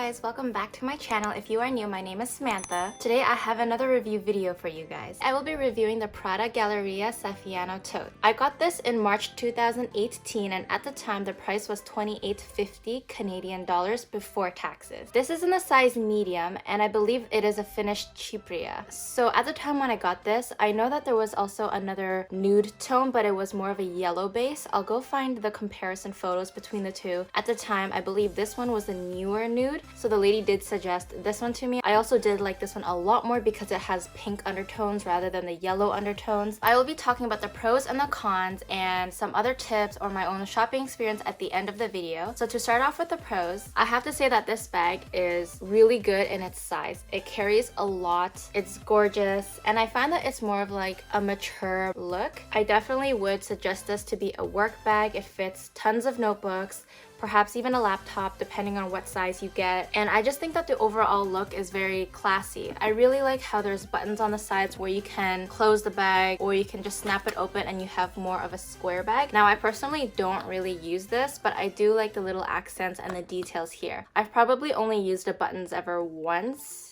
guys, welcome back to my channel. If you are new, my name is Samantha. Today I have another review video for you guys. I will be reviewing the Prada Galleria Saffiano Tote. I got this in March 2018 and at the time the price was $28.50 Canadian dollars before taxes. This is in the size medium and I believe it is a finished chypria. So at the time when I got this, I know that there was also another nude tone, but it was more of a yellow base. I'll go find the comparison photos between the two. At the time, I believe this one was the newer nude, so the lady did suggest this one to me. I also did like this one a lot more because it has pink undertones rather than the yellow undertones. I will be talking about the pros and the cons and some other tips or my own shopping experience at the end of the video. So to start off with the pros, I have to say that this bag is really good in its size. It carries a lot, it's gorgeous, and I find that it's more of like a mature look. I definitely would suggest this to be a work bag. It fits tons of notebooks, perhaps even a laptop depending on what size you get, and I just think that the overall look is very classy. I really like how there's buttons on the sides where you can close the bag or you can just snap it open and you have more of a square bag. Now I personally don't really use this, but I do like the little accents and the details here. I've probably only used the buttons ever once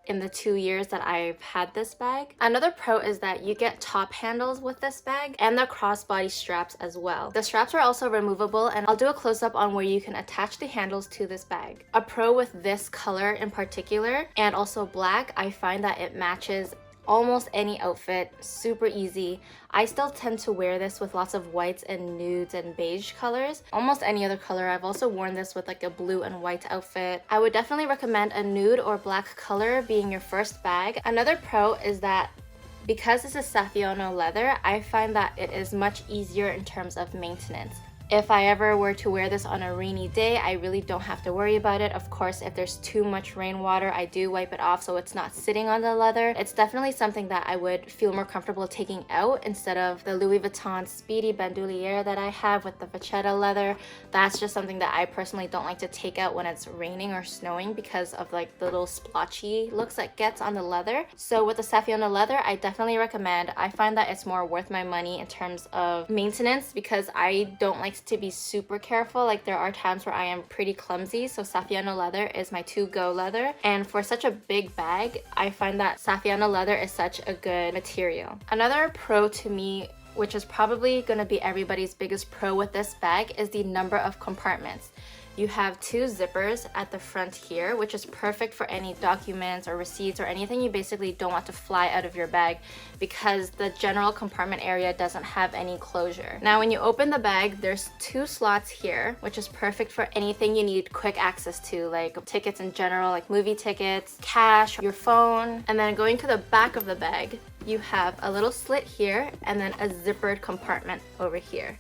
in the 2 years that I've had this bag. Another pro is that you get top handles with this bag and the crossbody straps as well. The straps are also removable and I'll do a close-up on where you can attach the handles to this bag. A pro with this color in particular and also black, I find that it matches almost any outfit, super easy. I still tend to wear this with lots of whites and nudes and beige colors. Almost any other color. I've also worn this with like a blue and white outfit. I would definitely recommend a nude or black color being your first bag. Another pro is that because this is Saffiano leather, I find that it is much easier in terms of maintenance. If I ever were to wear this on a rainy day, I really don't have to worry about it. Of course, if there's too much rainwater, I do wipe it off so it's not sitting on the leather. It's definitely something that I would feel more comfortable taking out instead of the Louis Vuitton Speedy Bandoulière that I have with the vachetta leather. That's just something that I personally don't like to take out when it's raining or snowing because of like the little splotchy looks that gets on the leather. So with the Saffiano leather, I definitely recommend. I find that it's more worth my money in terms of maintenance because I don't like to be super careful. Like there are times where I am pretty clumsy, so Saffiano leather is my to-go leather, and for such a big bag I find that Saffiano leather is such a good material. Another pro to me, which is probably going to be everybody's biggest pro with this bag, is the number of compartments. You have 2 zippers at the front here, which is perfect for any documents or receipts or anything you basically don't want to fly out of your bag because the general compartment area doesn't have any closure. Now when you open the bag, there's 2 slots here, which is perfect for anything you need quick access to, like tickets in general, like movie tickets, cash, your phone. And then going to the back of the bag, you have a little slit here and then a zippered compartment over here.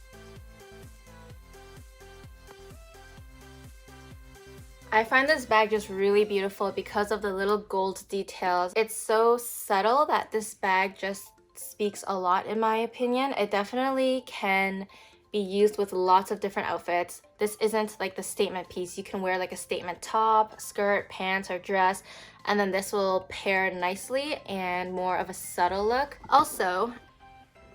I find this bag just really beautiful because of the little gold details. It's so subtle that this bag just speaks a lot in my opinion. It definitely can be used with lots of different outfits. This isn't like the statement piece. You can wear like a statement top, skirt, pants, or dress, and then this will pair nicely and more of a subtle look. Also,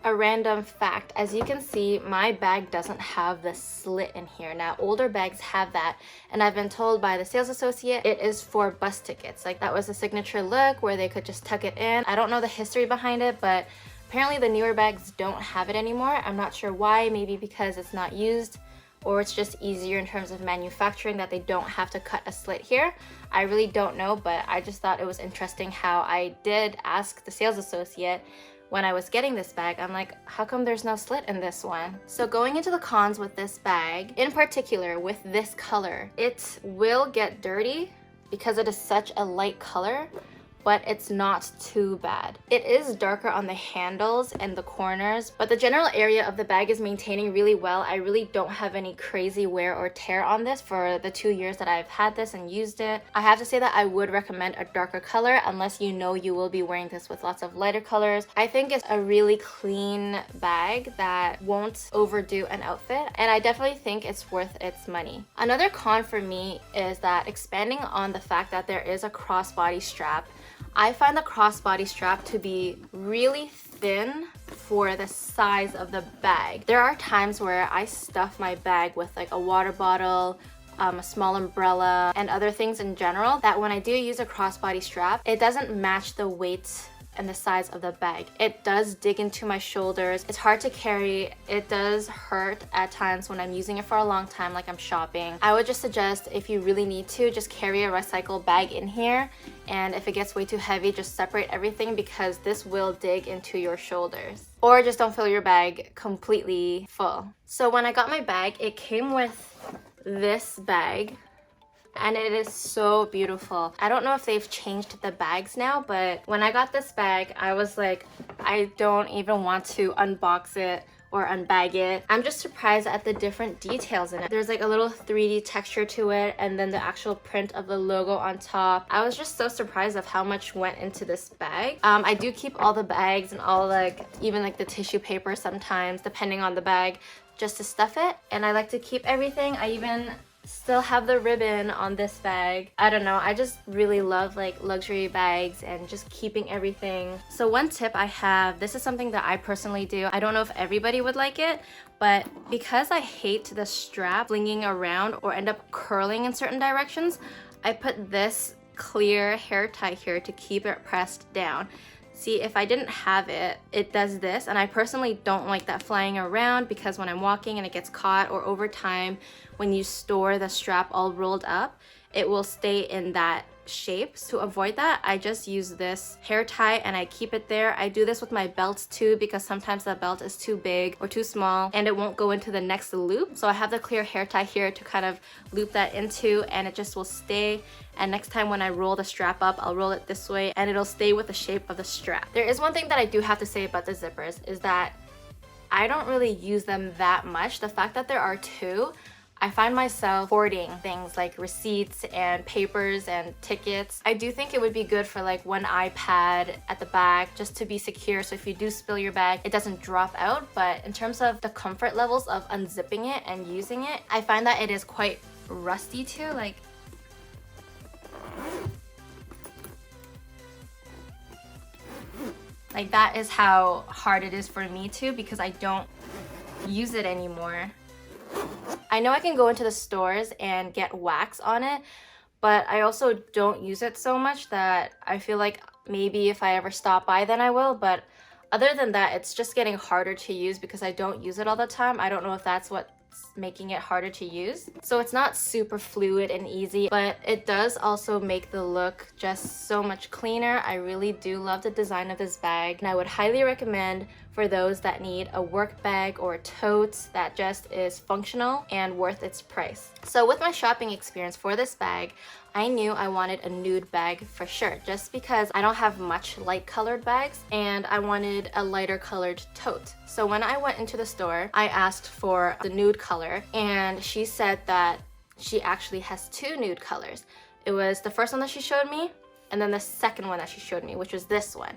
a random fact, as you can see, my bag doesn't have the slit in here. Now, older bags have that, and I've been told by the sales associate it is for bus tickets. Like that was a signature look where they could just tuck it in. I don't know the history behind it, but apparently the newer bags don't have it anymore. I'm not sure why, maybe because it's not used or it's just easier in terms of manufacturing that they don't have to cut a slit here. I really don't know, but I just thought it was interesting how I did ask the sales associate when I was getting this bag. I'm like, how come there's no slit in this one? So going into the cons with this bag, in particular with this color, it will get dirty because it is such a light color, but it's not too bad. It is darker on the handles and the corners, but the general area of the bag is maintaining really well. I really don't have any crazy wear or tear on this for the 2 years that I've had this and used it. I have to say that I would recommend a darker color unless you know you will be wearing this with lots of lighter colors. I think it's a really clean bag that won't overdo an outfit, and I definitely think it's worth its money. Another con for me is that expanding on the fact that there is a crossbody strap, I find the crossbody strap to be really thin for the size of the bag. There are times where I stuff my bag with like a water bottle a small umbrella, and other things in general, that when I do use a crossbody strap, it doesn't match the weight and the size of the bag. It does dig into my shoulders. It's hard to carry. It does hurt at times when I'm using it for a long time, like I'm shopping. I would just suggest, if you really need to, just carry a recycle bag in here, and if it gets way too heavy, just separate everything, because this will dig into your shoulders. Or just don't fill your bag completely full. So when I got my bag, it came with this bag, and it is so beautiful. I don't know if they've changed the bags now, but when I got this bag, I was like, I don't even want to unbox it or unbag it. I'm just surprised at the different details in it. There's like a little 3D texture to it, and then the actual print of the logo on top. I was just so surprised of how much went into this bag. I do keep all the bags and all, like, even like the tissue paper sometimes, depending on the bag, just to stuff it. And I like to keep everything. I even still have the ribbon on this bag. I don't know, I just really love like luxury bags and just keeping everything. So one tip I have, this is something that I personally do. I don't know if everybody would like it, but because I hate the strap flinging around or end up curling in certain directions, I put this clear hair tie here to keep it pressed down. See, if I didn't have it, it does this, and I personally don't like that flying around, because when I'm walking and it gets caught, or over time when you store the strap all rolled up, it will stay in that shape. To avoid that, I just use this hair tie and I keep it there. I do this with my belts too, because sometimes the belt is too big or too small and it won't go into the next loop. So I have the clear hair tie here to kind of loop that into, and it just will stay. And next time when I roll the strap up, I'll roll it this way and it'll stay with the shape of the strap. There is one thing that I do have to say about the zippers, is that I don't really use them that much. The fact that there are two, I find myself hoarding things like receipts and papers and tickets. I do think it would be good for like one iPad at the back, just to be secure, so if you do spill your bag, it doesn't drop out. But in terms of the comfort levels of unzipping it and using it, I find that it is quite rusty too. Like that is how hard it is for me too, because I don't use it anymore. I know I can go into the stores and get wax on it, but I also don't use it so much that I feel like maybe if I ever stop by, then I will. But other than that, it's just getting harder to use because I don't use it all the time. I don't know if that's what's making it harder to use. So it's not super fluid and easy, but it does also make the look just so much cleaner. I really do love the design of this bag, and I would highly recommend for those that need a work bag or a tote that just is functional and worth its price. So with my shopping experience for this bag, I knew I wanted a nude bag for sure, just because I don't have much light colored bags and I wanted a lighter colored tote. So when I went into the store, I asked for the nude color, and she said that she actually has two nude colors. It was the first one that she showed me, and then the second one that she showed me, which was this one.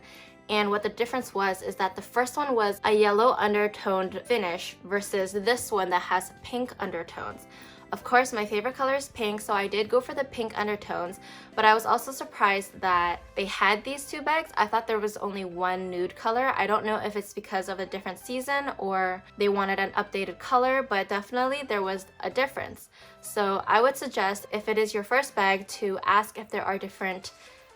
And what the difference was is that the first one was a yellow undertoned finish versus this one that has pink undertones. Of course, my favorite color is pink, so I did go for the pink undertones, but I was also surprised that they had these two bags. I thought there was only one nude color. I don't know if it's because of a different season or they wanted an updated color, but definitely there was a difference. So I would suggest, if it is your first bag, to ask if there are different,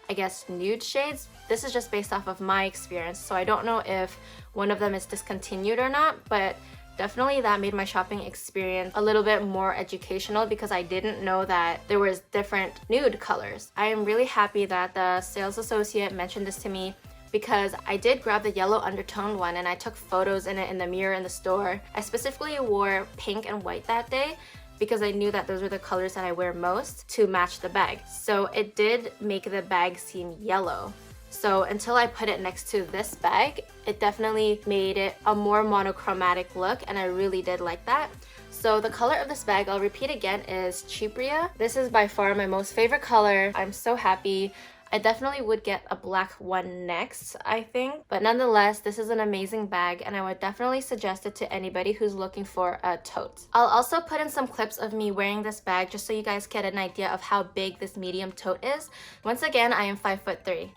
I guess, nude shades. This is just based off of my experience, so I don't know if one of them is discontinued or not, but definitely that made my shopping experience a little bit more educational, because I didn't know that there was different nude colors. I am really happy that the sales associate mentioned this to me, because I did grab the yellow undertone one and I took photos in it in the mirror in the store. I specifically wore pink and white that day because I knew that those were the colors that I wear most to match the bag. So it did make the bag seem yellow. So until I put it next to this bag, it definitely made it a more monochromatic look, and I really did like that. So the color of this bag, I'll repeat again, is Chypria. This is by far my most favorite color. I'm so happy. I definitely would get a black one next, I think. But nonetheless, this is an amazing bag, and I would definitely suggest it to anybody who's looking for a tote. I'll also put in some clips of me wearing this bag just so you guys get an idea of how big this medium tote is. Once again, I am 5'3".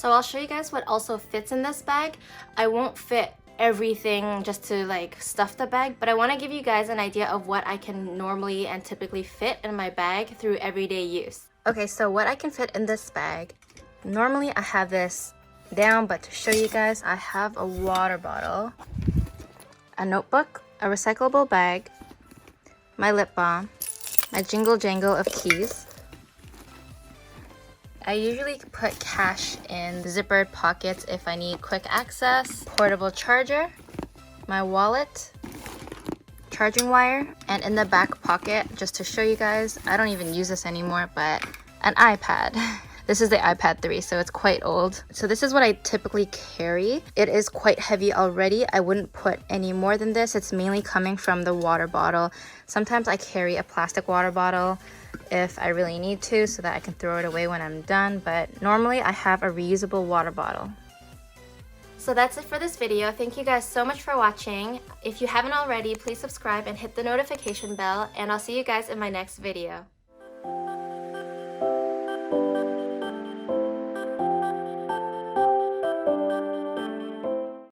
So I'll show you guys what also fits in this bag. I won't fit everything just to like stuff the bag, but I want to give you guys an idea of what I can normally and typically fit in my bag through everyday use. Okay, so what I can fit in this bag, normally I have this down, but to show you guys, I have a water bottle, a notebook, a recyclable bag, my lip balm, my jingle jangle of keys. I usually put cash in zippered pockets if I need quick access, portable charger, my wallet, charging wire, and in the back pocket, just to show you guys, I don't even use this anymore, but an iPad. This is the iPad 3, so it's quite old. So this is what I typically carry. It is quite heavy already. I wouldn't put any more than this. It's mainly coming from the water bottle. Sometimes I carry a plastic water bottle if I really need to, so that I can throw it away when I'm done, but normally I have a reusable water bottle. So that's it for this video. Thank you guys so much for watching. If you haven't already, please subscribe and hit the notification bell, and I'll see you guys in my next video.